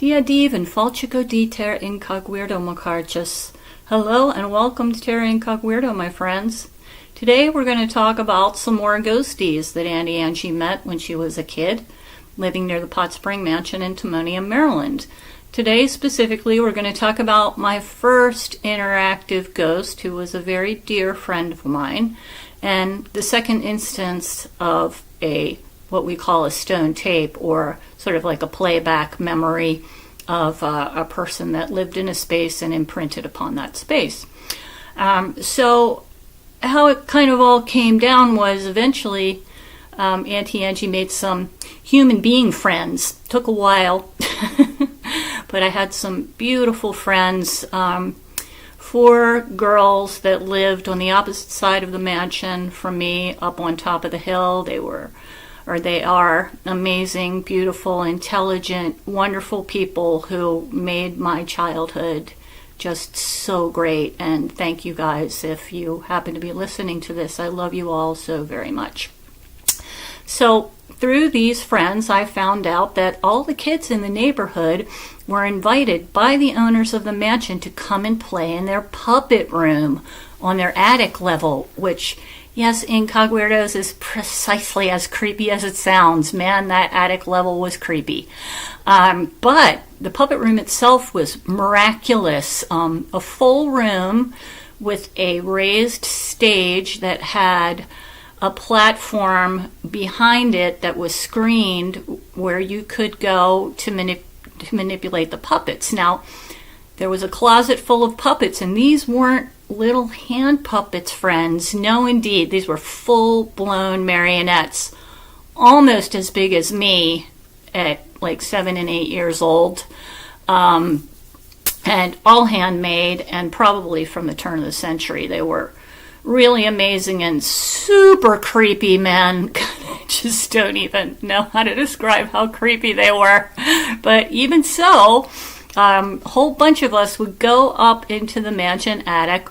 Dia div and falchico di Terra Incogweirdo macarchus. Hello and welcome to Terra Incogweirdo, my friends. Today we're going to talk about some more ghosties that Auntie Angie met when she was a kid, living near the Pot Spring Mansion in Timonium, Maryland. Today specifically we're going to talk about my first interactive ghost, who was a very dear friend of mine, and the second instance of what we call a stone tape, or sort of like a playback memory of a person that lived in a space and imprinted upon that space. So how it kind of all came down was eventually Auntie Angie made some human being friends. Took a while, but I had some beautiful friends, 4 girls that lived on the opposite side of the mansion from me, up on top of the hill. They are amazing, beautiful, intelligent, wonderful people who made my childhood just so great. And thank you guys if you happen to be listening to this. I love you all so very much. So through these friends, I found out that all the kids in the neighborhood were invited by the owners of the mansion to come and play in their puppet room on their attic level, which, yes, Incogweirdos, is precisely as creepy as it sounds. Man, that attic level was creepy. But the puppet room itself was miraculous. A full room with a raised stage that had a platform behind it that was screened where you could go to manipulate the puppets. Now, there was a closet full of puppets, and these weren't little hand puppets, friends. No, indeed. These were full-blown marionettes, almost as big as me at like 7 and 8 years old, and all handmade and probably from the turn of the century. They were really amazing and super creepy, man. I just don't even know how to describe how creepy they were. But even so, a whole bunch of us would go up into the mansion attic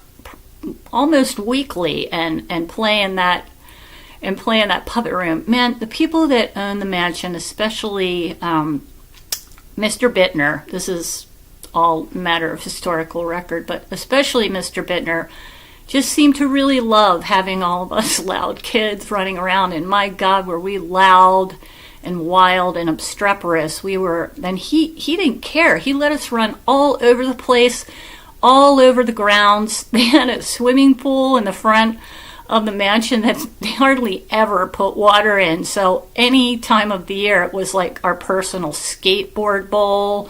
almost weekly and play in that puppet room. Man, the people that own the mansion, especially Mr. Bittner, this is all a matter of historical record, but especially Mr. Bittner, just seemed to really love having all of us loud kids running around. And my God, were we loud and wild and obstreperous. And he didn't care. He let us run all over the place, all over the grounds. They had a swimming pool in the front of the mansion that they hardly ever put water in. So any time of the year, it was like our personal skateboard bowl.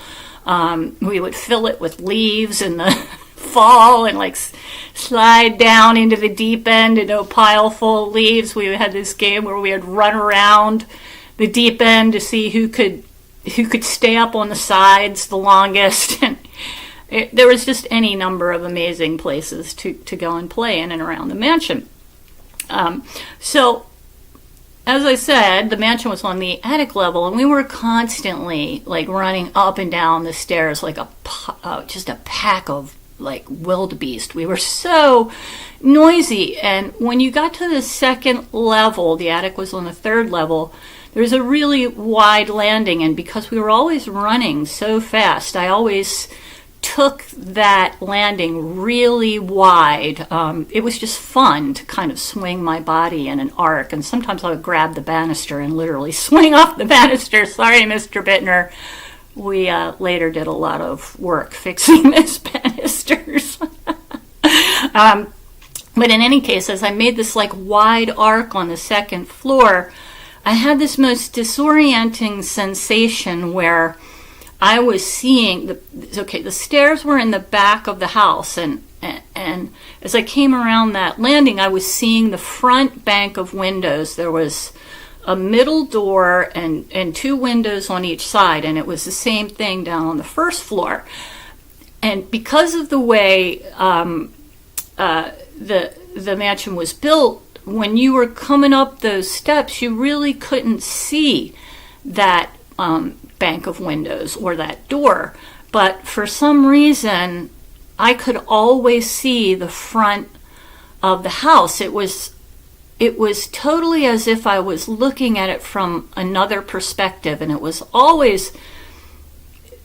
We would fill it with leaves in the fall and like slide down into the deep end into a pile full of leaves. We had this game where we would run around the deep end to see who could stay up on the sides the longest. And there was just any number of amazing places to go and play in and around the mansion. So, as I said, the mansion was on the attic level, and we were constantly like running up and down the stairs like just a pack of like wildebeest. We were so noisy. And when you got to the second level, the attic was on the third level, there was a really wide landing, and because we were always running so fast, I always took that landing really wide. It was just fun to kind of swing my body in an arc, and sometimes I would grab the banister and literally swing off the banister. Sorry, Mr. Bittner. We later did a lot of work fixing those banisters. But in any case, as I made this like wide arc on the second floor, I had this most disorienting sensation where I was seeing the stairs were in the back of the house, and as I came around that landing, I was seeing the front bank of windows. There was a middle door and 2 windows on each side, and it was the same thing down on the first floor. And because of the way the mansion was built, when you were coming up those steps, you really couldn't see that bank of windows or that door. But for some reason, I could always see the front of the house. It was totally as if I was looking at it from another perspective, and it was always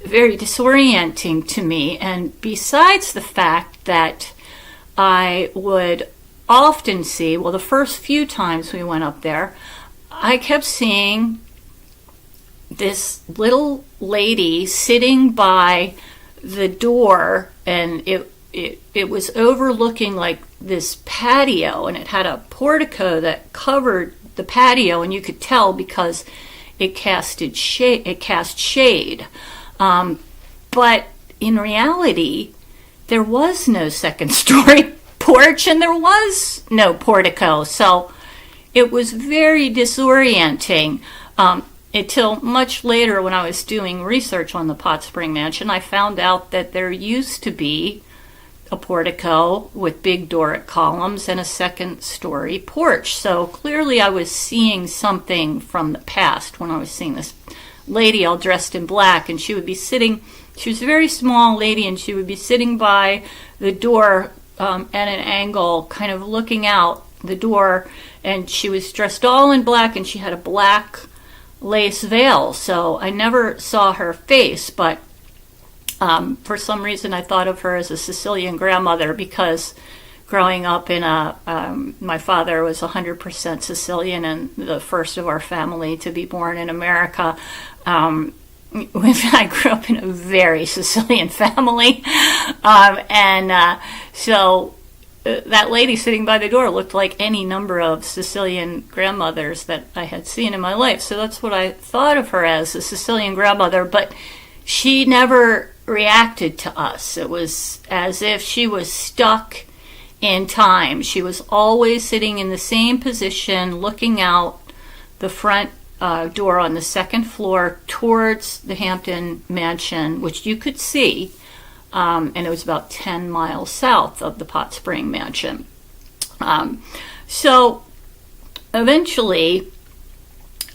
very disorienting to me. And besides the fact that I would often see, well, the first few times we went up there, I kept seeing this little lady sitting by the door, and it was overlooking like this patio, and it had a portico that covered the patio, and you could tell because it cast shade. But in reality, there was no second story porch and there was no portico. So it was very disorienting. Until much later, when I was doing research on the Pot Spring Mansion, I found out that there used to be a portico with big Doric columns and a second story porch. So clearly I was seeing something from the past when I was seeing this lady all dressed in black, and she would be sitting, she was a very small lady, and she would be sitting by the door at an angle, kind of looking out the door, and she was dressed all in black, and she had a black lace veil. So I never saw her face, but for some reason I thought of her as a Sicilian grandmother, because growing up in my father was 100% Sicilian and the first of our family to be born in America. I grew up in a very Sicilian family. So that lady sitting by the door looked like any number of Sicilian grandmothers that I had seen in my life. So that's what I thought of her as, a Sicilian grandmother. But she never reacted to us. It was as if she was stuck in time. She was always sitting in the same position, looking out the front door on the second floor towards the Hampton Mansion, which you could see, and it was about 10 miles south of the Pot Spring Mansion. So eventually,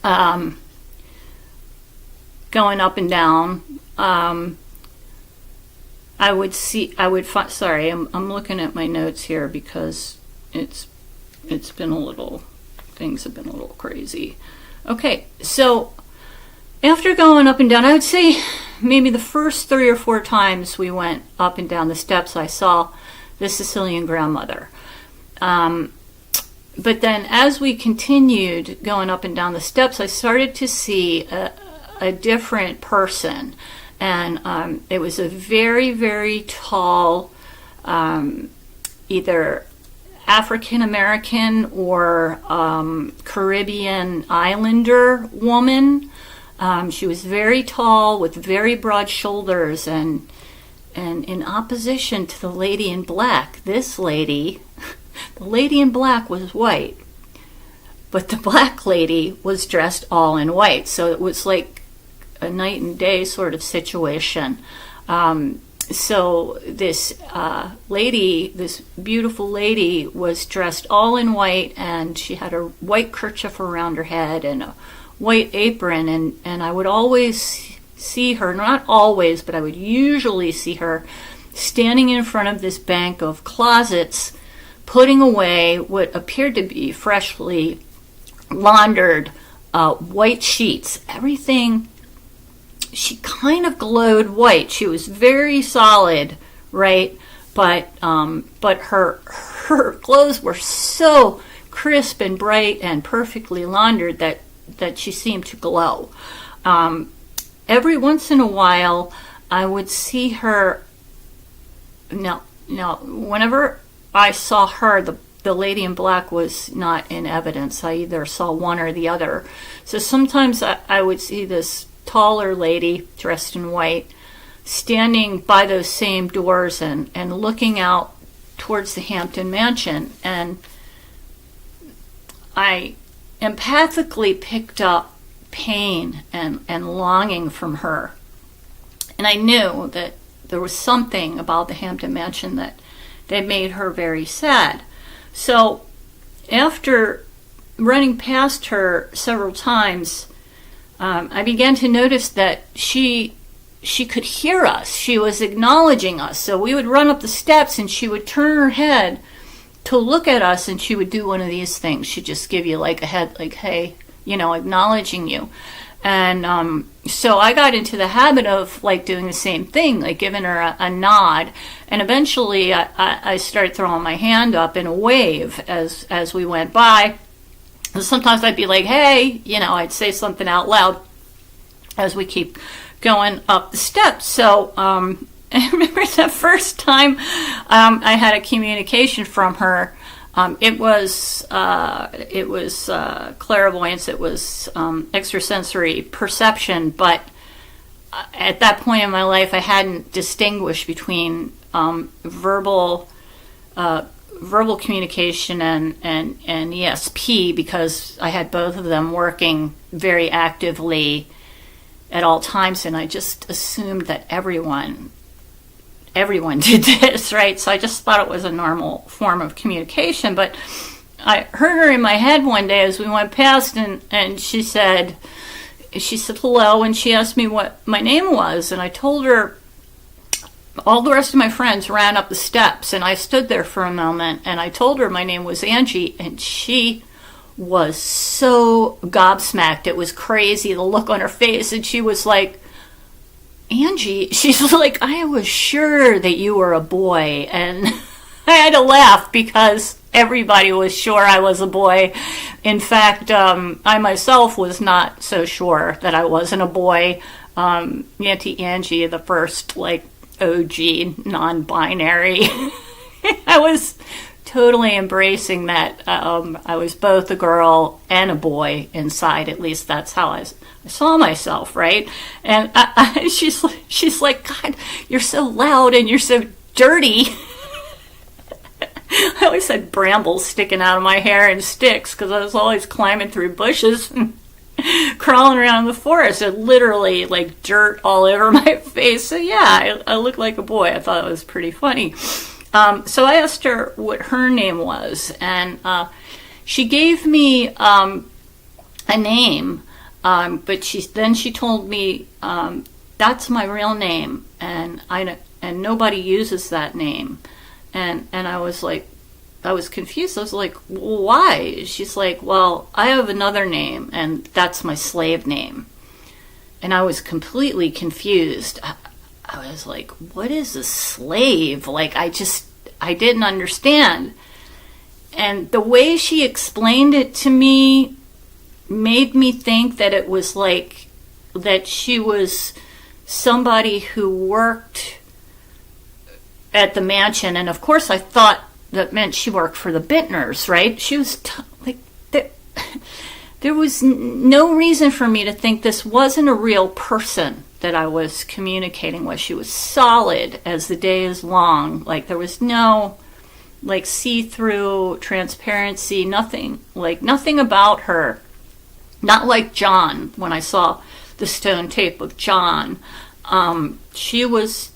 going up and down, I'm looking at my notes here because things have been a little crazy. Okay, so after going up and down, I would say maybe the first 3 or 4 times we went up and down the steps, I saw the Sicilian grandmother. But then as we continued going up and down the steps, I started to see a different person. And it was a very, very tall, either African American or Caribbean Islander woman. She was very tall with very broad shoulders, and in opposition to the lady in black, this lady, the lady in black was white, but the black lady was dressed all in white. So it was like a night and day sort of situation. So this lady, this beautiful lady, was dressed all in white, and she had a white kerchief around her head and a white apron, and I would always see her, not always, but I would usually see her standing in front of this bank of closets, putting away what appeared to be freshly laundered white sheets. Everything, she kind of glowed white. She was very solid, right? But her clothes were so crisp and bright and perfectly laundered that she seemed to glow. Every once in a while, I would see her. Now, whenever I saw her, the lady in black was not in evidence. I either saw one or the other. So sometimes I would see this taller lady dressed in white standing by those same doors and looking out towards the Hampton Mansion, and I empathically picked up pain and longing from her. And I knew that there was something about the Hampton Mansion that made her very sad. So after running past her several times, I began to notice that she could hear us. She was acknowledging us. So we would run up the steps and she would turn her head to look at us, and she would do one of these things. She'd just give you like a head, like, hey, acknowledging you. And so I got into the habit of like doing the same thing, like giving her a nod. And eventually I started throwing my hand up in a wave as we went by. And sometimes I'd be like, hey, I'd say something out loud as we keep going up the steps. So I remember the first time I had a communication from her. It was clairvoyance. It was extrasensory perception. But at that point in my life, I hadn't distinguished between verbal communication and ESP, because I had both of them working very actively at all times, and I just assumed that everyone did this, right? So I just thought it was a normal form of communication. But I heard her in my head one day as we went past, and she said hello, and she asked me what my name was, and I told her. All the rest of my friends ran up the steps, and I stood there for a moment, and I told her my name was Angie, and she was so gobsmacked. It was crazy, the look on her face, and she was like, Angie, she's like, I was sure that you were a boy. And I had to laugh because everybody was sure I was a boy. In fact, I myself was not so sure that I wasn't a boy. Auntie Angie, the first OG non-binary, I was totally embracing that I was both a girl and a boy inside. At least that's how I saw myself, right? And she's like, God, you're so loud and you're so dirty. I always had brambles sticking out of my hair and sticks because I was always climbing through bushes and crawling around in the forest, and literally dirt all over my face. So yeah, I looked like a boy. I thought it was pretty funny. So I asked her what her name was, and she gave me a name, but she told me that's my real name, and nobody uses that name, and I was like, I was confused. I was like, why? She's like, well, I have another name, and that's my slave name. And I was completely confused. I was like, what is a slave? I didn't understand. And the way she explained it to me made me think that it was that she was somebody who worked at the mansion. And of course I thought that meant she worked for the Bittners, right? She was there was no reason for me to think this wasn't a real person that I was communicating with. She was solid as the day is long. There was no see-through transparency, nothing about her. Not like John, when I saw the stone tape of John. She was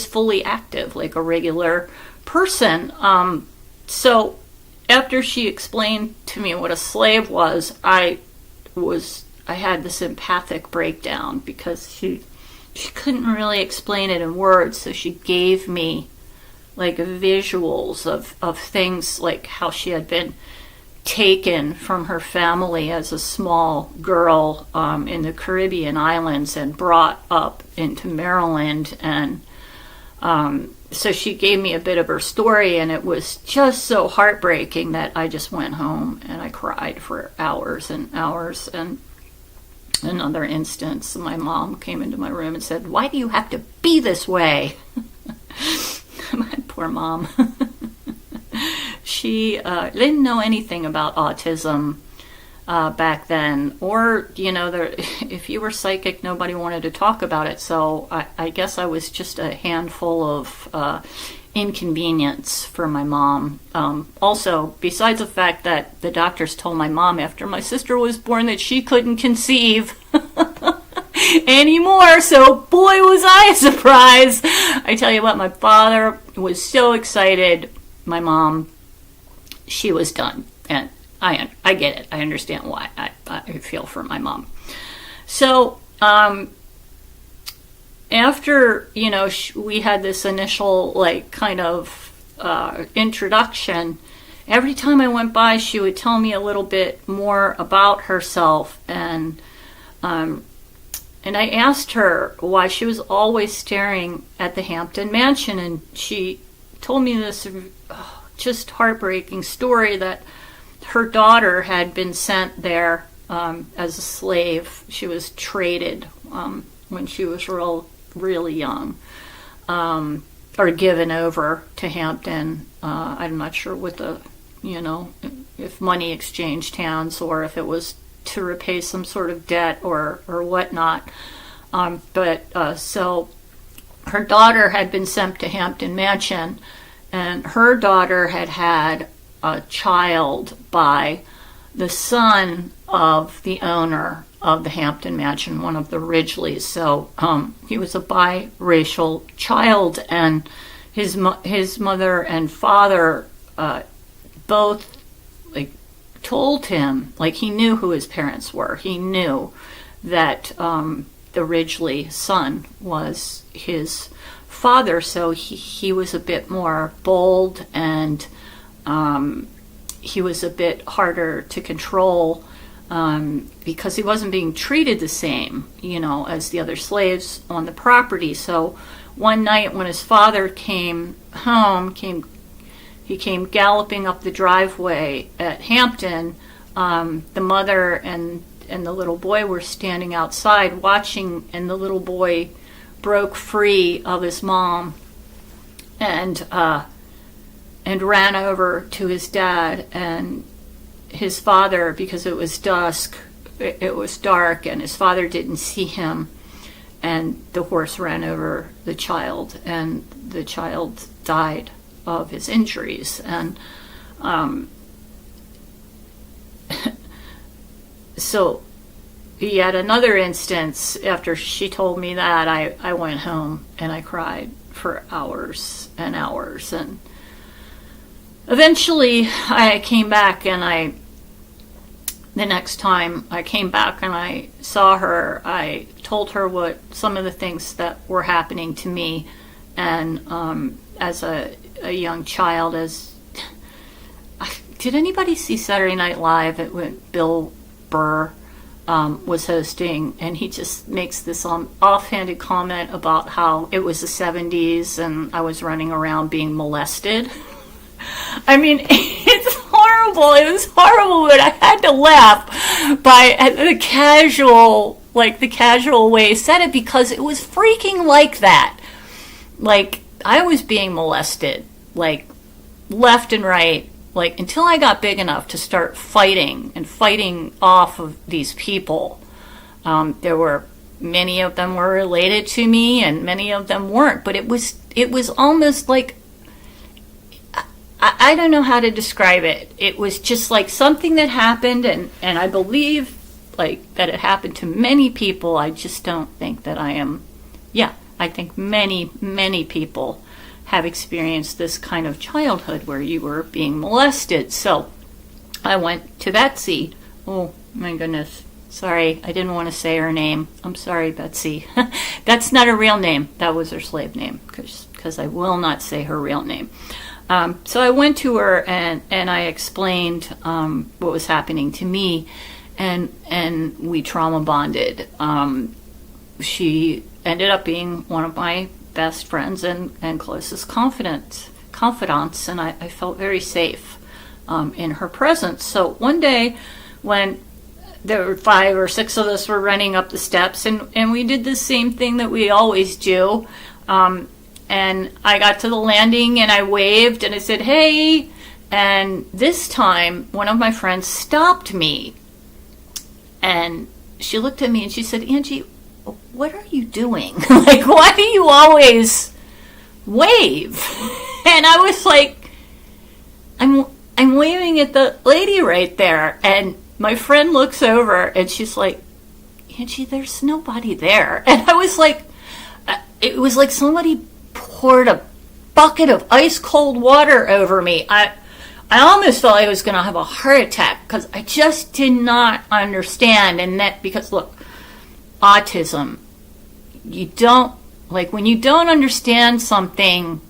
fully active, like a regular person. So after she explained to me what a slave was, I had this empathic breakdown because she couldn't really explain it in words, so she gave me visuals of things, like how she had been taken from her family as a small girl in the Caribbean islands and brought up into Maryland, and so she gave me a bit of her story, and it was just so heartbreaking that I just went home and I cried for hours and hours. And another instance, my mom came into my room and said, "Why do you have to be this way?" My poor mom. She didn't know anything about autism back then, or if you were psychic, nobody wanted to talk about it. So I guess I was just a handful of inconvenience for my mom. Also, besides the fact that the doctors told my mom after my sister was born that she couldn't conceive anymore, so boy was I surprised. I tell you what, my father was so excited. My mom, she was done, and I get it. I understand why. I feel for my mom. So after we had this initial introduction, every time I went by, she would tell me a little bit more about herself, and And I asked her why she was always staring at the Hampton Mansion, and she told me this just heartbreaking story that her daughter had been sent there as a slave. She was traded when she was really young, or given over to Hampton. I'm not sure what if money exchanged hands or if it was to repay some sort of debt or whatnot. So her daughter had been sent to Hampton Mansion, and her daughter had a child by the son of the owner of the Hampton Mansion, one of the Ridgeleys. So he was a biracial child, and his mother and father both told him, he knew who his parents were. He knew that the Ridgeley son was his father, so he was a bit more bold, and he was a bit harder to control because he wasn't being treated the same, as the other slaves on the property. So one night when his father came home, he came galloping up the driveway at Hampton. The mother and the little boy were standing outside watching, and the little boy broke free of his mom and ran over to his dad. And his father, because it was dusk, it was dark, and his father didn't see him, and the horse ran over the child, and the child died of his injuries. And so yet another instance, after she told me that, I went home and I cried for hours and hours, and eventually I came back, and the next time I came back and I saw her, I told her what some of the things that were happening to me. And as a young child, did anybody see Saturday Night Live when Bill Burr was hosting, and he just makes this offhanded comment about how it was the 70s and I was running around being molested? I mean, it's horrible. It was horrible, but I had to laugh by the casual way he said it, because it was freaking like that. I was being molested, left and right, until I got big enough to start fighting off of these people. Many of them were related to me, and many of them weren't, but it was almost like, I don't know how to describe it. It was just something that happened, and I believe that it happened to many people. I just don't think that I am. Yeah, I think many people have experienced this kind of childhood where you were being molested. So I went to Betsy. Oh my goodness. Sorry, I didn't want to say her name. I'm sorry, Betsy. That's not her real name. That was her slave name, because I will not say her real name. So I went to her and I explained what was happening to me, and we trauma bonded. She ended up being one of my best friends and closest confidants, and I felt very safe in her presence. So one day when there were 5 or 6 of us were running up the steps, and we did the same thing that we always do. And I got to the landing and I waved and I said, "Hey." And this time, one of my friends stopped me. And she looked at me and she said, "Angie, what are you doing? Why do you always wave?" And I was like, I'm waving at the lady right there. And my friend looks over and she's like, "Angie, there's nobody there." And I was like, it was like somebody poured a bucket of ice cold water over me. I almost felt I was going to have a heart attack, because I just did not understand. And that, because look, autism, you don't, when you don't understand something,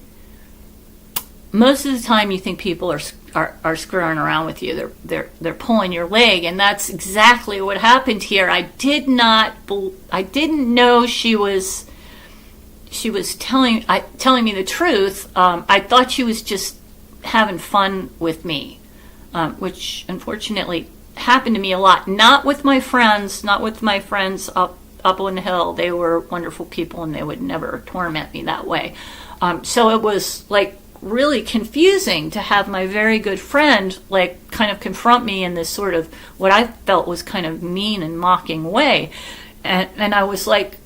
most of the time you think people are screwing around with you. They're pulling your leg, and that's exactly what happened here. I didn't know she was telling me the truth. I thought she was just having fun with me, which unfortunately happened to me a lot. Not with my friends up on the hill. They were wonderful people, and they would never torment me that way. So it was like really confusing to have my very good friend like kind of confront me in this sort of what I felt was kind of mean and mocking way, and I was like,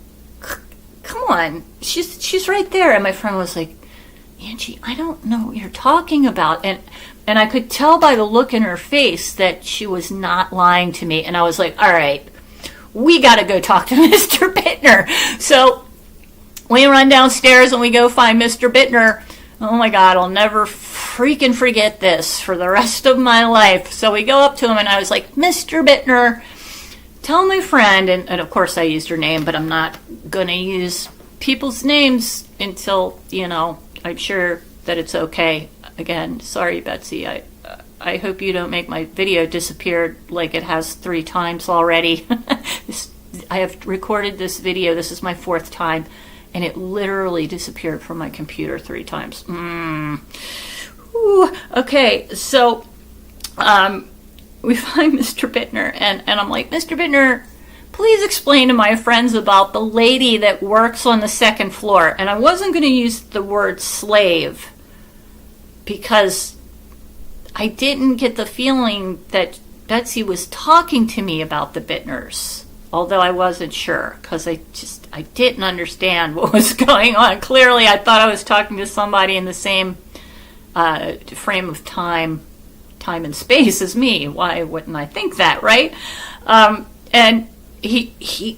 come on, she's right there. And my friend was like, Angie, I don't know what you're talking about. And I could tell by the look in her face that she was not lying to me. And I was like, all right, we got to go talk to Mr. Bittner. So we run downstairs and we go find Mr. Bittner. Oh my God, I'll never freaking forget this for the rest of my life. So we go up to him and I was like, Mr. Bittner, tell my friend, and of course I used her name, but I'm not going to use people's names until, I'm sure that it's okay. Again, sorry, Betsy. I hope you don't make my video disappear like it has 3 times already. I have recorded this video. This is my 4th time, and it literally disappeared from my computer 3 times. Ooh. Okay, so we find Mr. Bittner, and I'm like, Mr. Bittner, please explain to my friends about the lady that works on the 2nd floor. And I wasn't going to use the word slave because I didn't get the feeling that Betsy was talking to me about the Bittners, although I wasn't sure because I didn't understand what was going on. Clearly, I thought I was talking to somebody in the same frame of time and space as me. Why wouldn't I think that, right? And he's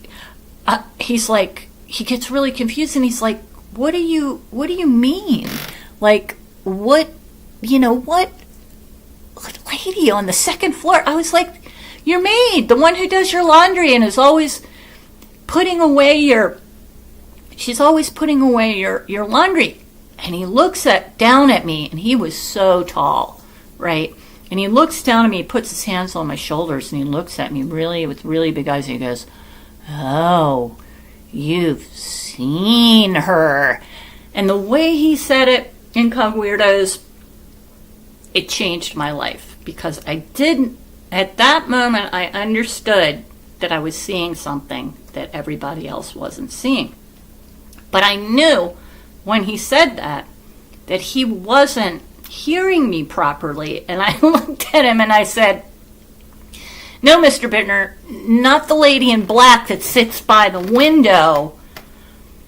like, he gets really confused and he's like, what do you mean? Like, what lady on the 2nd floor? I was like, your maid, the one who does your laundry and is always putting away your laundry. And he looks down at me, and he was so tall, right? And he looks down at me, puts his hands on my shoulders, and he looks at me with really big eyes, and he goes, oh, you've seen her. And the way he said it, Incogweirdos, it changed my life. Because at that moment, I understood that I was seeing something that everybody else wasn't seeing. But I knew when he said that he wasn't hearing me properly. And I looked at him and I said, no, Mr. Bittner, not the lady in black that sits by the window.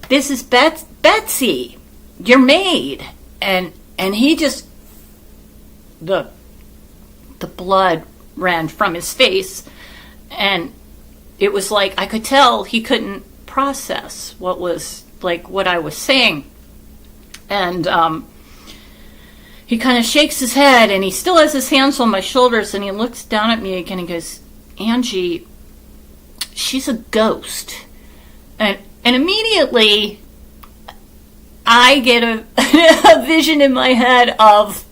This is Betsy, your maid. And he just, the blood ran from his face. And it was like, I could tell he couldn't process what I was saying. And he kind of shakes his head, and he still has his hands on my shoulders, and he looks down at me again and goes, Angie, she's a ghost. And immediately I get a vision in my head of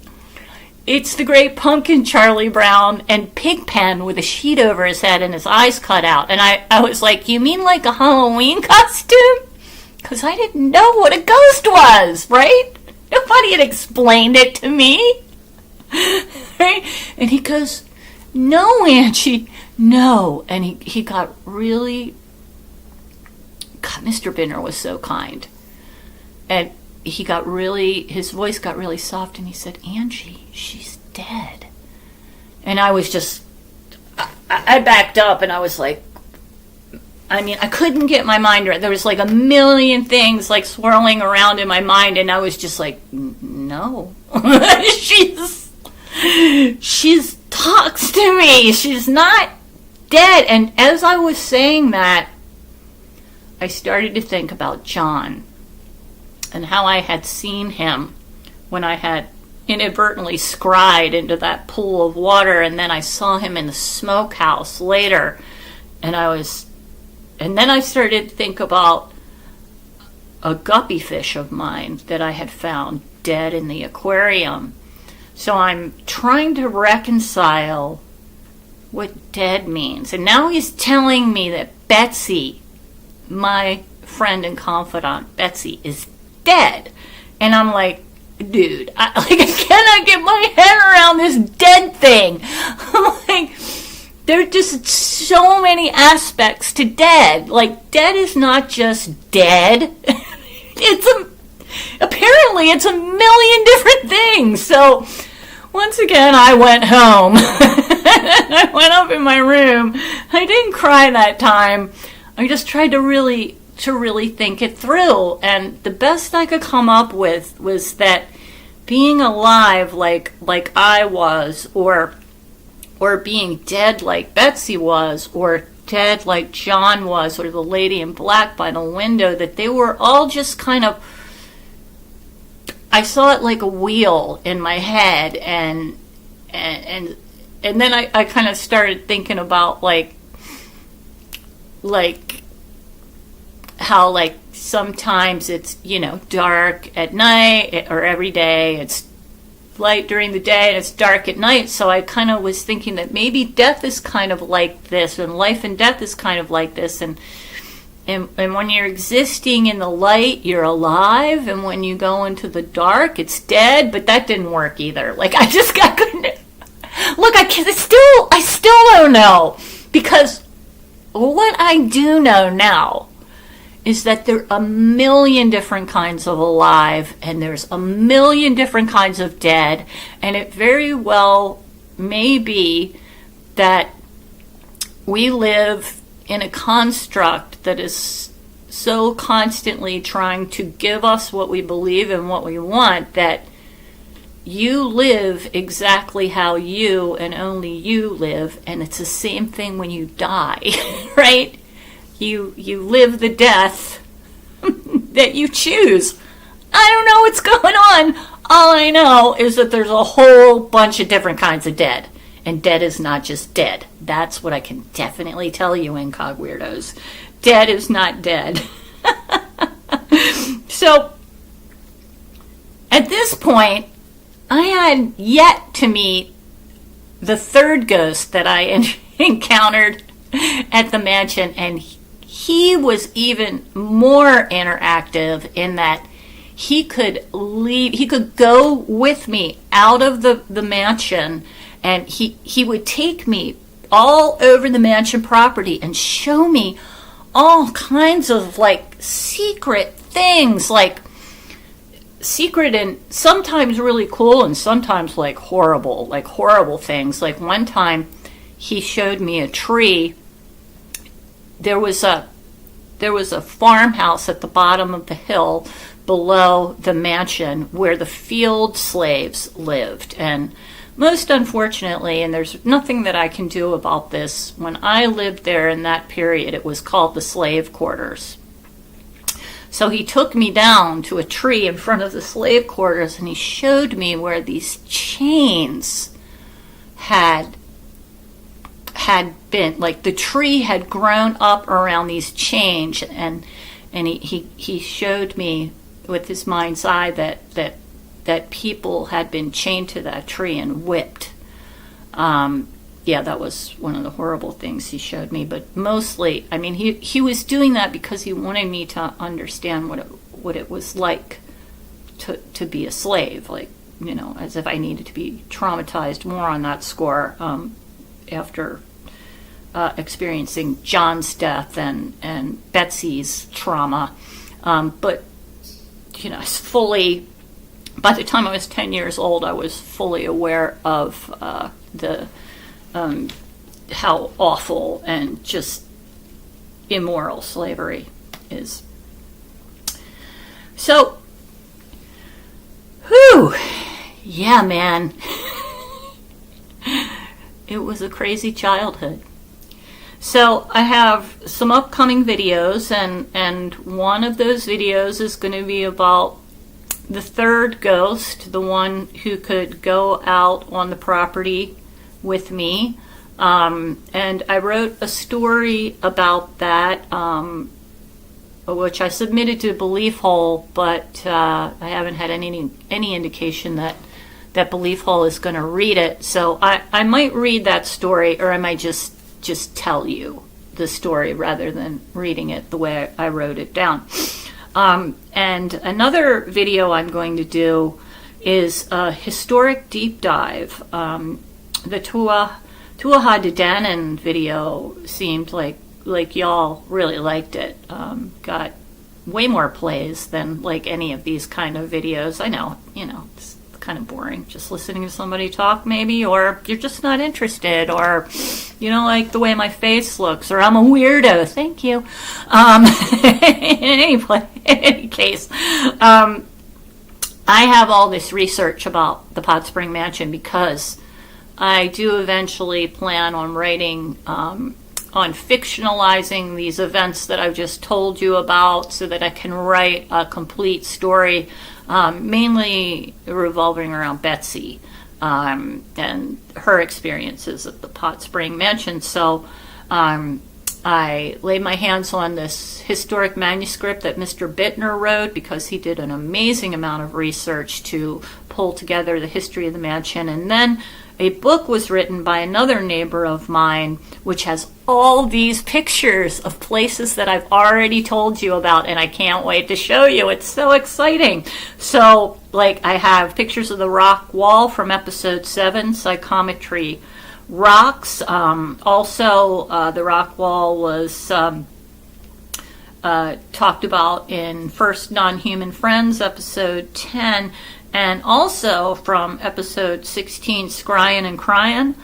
it's the Great Pumpkin, Charlie Brown, and Pigpen with a sheet over his head and his eyes cut out. And I was like, you mean like a Halloween costume? Because I didn't know what a ghost was, right? Nobody had explained it to me. Right? And he goes, no, Angie, no. And he got really... God, Mr. Bittner was so kind. And his voice got really soft, and he said, Angie, she's dead. And I was just... I backed up, and I was like... I couldn't get my mind right. There was like a million things like swirling around in my mind, and I was just like, no. She's talks to me. She's not dead. And as I was saying that, I started to think about John and how I had seen him when I had inadvertently scried into that pool of water, and then I saw him in the smokehouse later, and then I started to think about a guppy fish of mine that I had found dead in the aquarium. So I'm trying to reconcile what dead means. And now he's telling me that Betsy, my friend and confidant, Betsy, is dead. And I'm like, dude, I cannot get my head around this dead thing. I'm like, there's just so many aspects to dead. Like, dead is not just dead. Apparently it's a million different things. So once again, I went home. I went up in my room. I didn't cry that time. I just tried to really think it through. And the best I could come up with was that being alive like I was, or being dead like Betsy was, or dead like John was, or the lady in black by the window, that they were all just kind of, I saw it like a wheel in my head, and then I kind of started thinking about like how, like, sometimes it's, you know, dark at night, or every day it's light during the day and it's dark at night. So I kind of was thinking that maybe death is kind of like this, and life and death is kind of like this, and when you're existing in the light, you're alive, and when you go into the dark, it's dead. But that didn't work either. Like, I couldn't. Look, I still don't know, because what I do know now is that there are a million different kinds of alive, and there's a million different kinds of dead, and it very well may be that we live in a construct that is so constantly trying to give us what we believe and what we want, that you live exactly how you and only you live, and it's the same thing when you die, right? You live the death that you choose. I don't know what's going on. All I know is that there's a whole bunch of different kinds of dead. And dead is not just dead. That's what I can definitely tell you, Incogweirdos. Dead is not dead. So, at this point, I had yet to meet the third ghost that I encountered at the mansion, and he was even more interactive in that he could go with me out of the mansion, and he would take me all over the mansion property and show me all kinds of, like, secret things, like secret and sometimes really cool, and sometimes like horrible things. Like, one time he showed me a tree. There was a farmhouse at the bottom of the hill below the mansion where the field slaves lived. And most unfortunately, and there's nothing that I can do about this, when I lived there in that period, it was called the slave quarters. So he took me down to a tree in front of the slave quarters, and he showed me where these chains had been, like, the tree had grown up around these chains, and he showed me with his mind's eye that people had been chained to that tree and whipped. Yeah, that was one of the horrible things he showed me. But mostly, I mean, he was doing that because he wanted me to understand what it was like to be a slave. Like, you know, as if I needed to be traumatized more on that score after experiencing John's death and Betsy's trauma. But, you know, by the time I was 10 years old, I was fully aware of how awful and just immoral slavery is. So, yeah, man. It was a crazy childhood. So I have some upcoming videos, and one of those videos is going to be about the third ghost, the one who could go out on the property with me. And I wrote a story about that, which I submitted to Belief Hole, but I haven't had any indication that that Belief Hole is going to read it. So I might read that story, or I might just tell you the story rather than reading it the way I wrote it down. And another video I'm going to do is a historic deep dive. The Tuatha De Danann video seemed like y'all really liked it. Got way more plays than like any of these kind of videos. I know, it's kind of boring just listening to somebody talk maybe, or you're just not interested, or you don't like the way my face looks, or I'm a weirdo. Thank you. In any case, I have all this research about the Pot Spring Mansion because I do eventually plan on writing on fictionalizing these events that I've just told you about so that I can write a complete story, mainly revolving around Betsy and her experiences at the Pot Spring Mansion. So I laid my hands on this historic manuscript that Mr. Bittner wrote because he did an amazing amount of research to pull together the history of the mansion. And then a book was written by another neighbor of mine, which has all these pictures of places that I've already told you about, and I can't wait to show you. It's so exciting. So, like, I have pictures of the rock wall from episode 7, Psychometry Rocks. Also, the rock wall was talked about in First Non-Human Friends, episode 10, and also from episode 16, Scryin' and Cryin',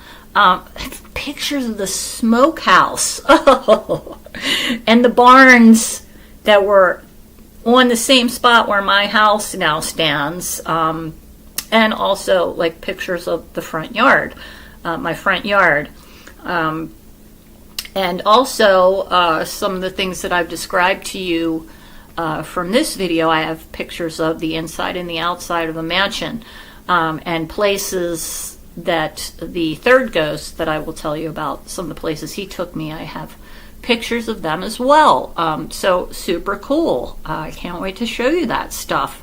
pictures of the smokehouse and the barns that were on the same spot where my house now stands, and also like pictures of the front yard, my front yard. And also some of the things that I've described to you from this video. I have pictures of the inside and the outside of the mansion, and places that the third ghost that I will tell you about, some of the places he took me, I have pictures of them as well. So super cool. I can't wait to show you that stuff.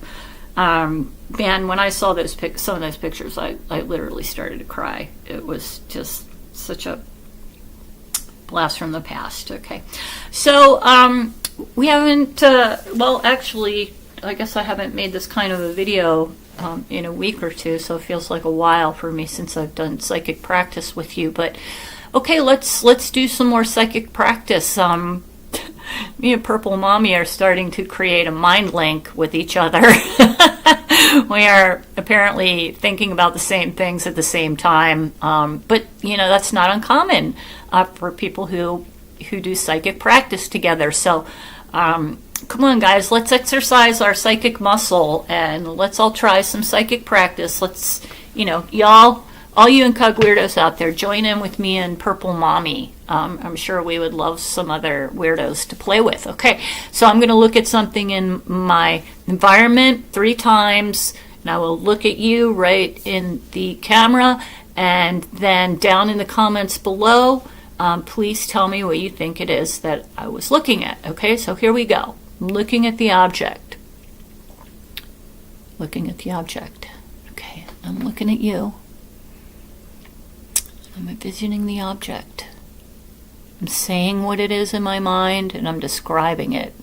Man, when I saw those some of those pictures, I literally started to cry. It was just such a blast from the past. Okay, so we haven't, well, actually, I guess I haven't made this kind of a video in a week or two, so it feels like a while for me since I've done psychic practice with you. But okay, let's do some more psychic practice. Me and Purple Mommy are starting to create a mind link with each other. We are apparently thinking about the same things at the same time, but that's not uncommon for people who do psychic practice together. So come on, guys, let's exercise our psychic muscle and let's all try some psychic practice. Let's, y'all, all you Incogweirdos out there, join in with me and Purple Mommy. I'm sure we would love some other weirdos to play with. Okay, so I'm going to look at something in my environment 3 times, and I will look at you right in the camera, and then down in the comments below, please tell me what you think it is that I was looking at. Okay, so here we go. I'm looking at the object. Looking at the object. Okay, I'm looking at you. I'm envisioning the object. I'm saying what it is in my mind, and I'm describing it.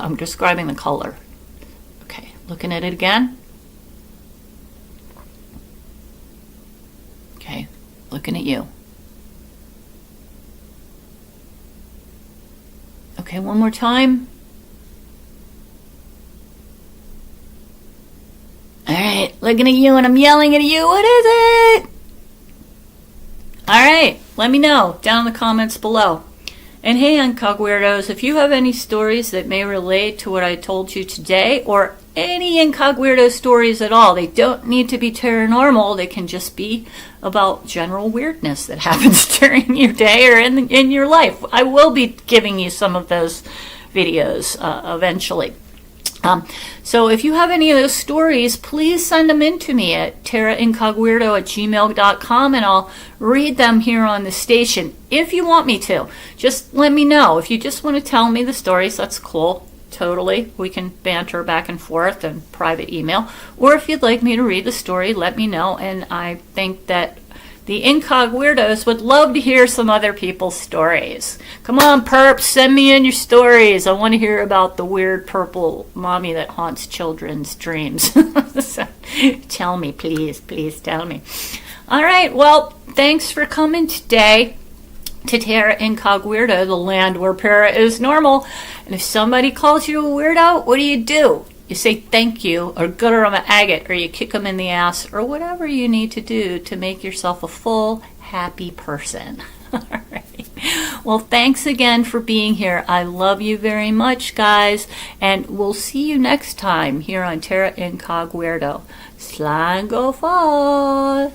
I'm describing the color. Okay, looking at it again. Okay, looking at you. Okay, one more time. All right, looking at you, and I'm yelling at you. What is it? All right, let me know down in the comments below. And hey, Incogweirdos, if you have any stories that may relate to what I told you today, or any Incogweirdo stories at all, they don't need to be paranormal. They can just be about general weirdness that happens during your day or in your life. I will be giving you some of those videos eventually. So if you have any of those stories, please send them in to me at terraincogweirdo@gmail.com, and I'll read them here on the station if you want me to. Just let me know. If you just want to tell me the stories, that's cool totally. We can banter back and forth in private email. Or if you'd like me to read the story, let me know. And I think that the Incogweirdos would love to hear some other people's stories. Come on, perps, send me in your stories. I want to hear about the weird purple mommy that haunts children's dreams. So, tell me, please, please tell me. All right, well, thanks for coming today to Terra Incogweirdo, the land where para is normal. And if somebody calls you a weirdo, what do? You say thank you, or good on an agate, or you kick them in the ass, or whatever you need to do to make yourself a full, happy person. All right. Well, thanks again for being here. I love you very much, guys. And we'll see you next time here on Terra Incogweirdo. Slang go fall.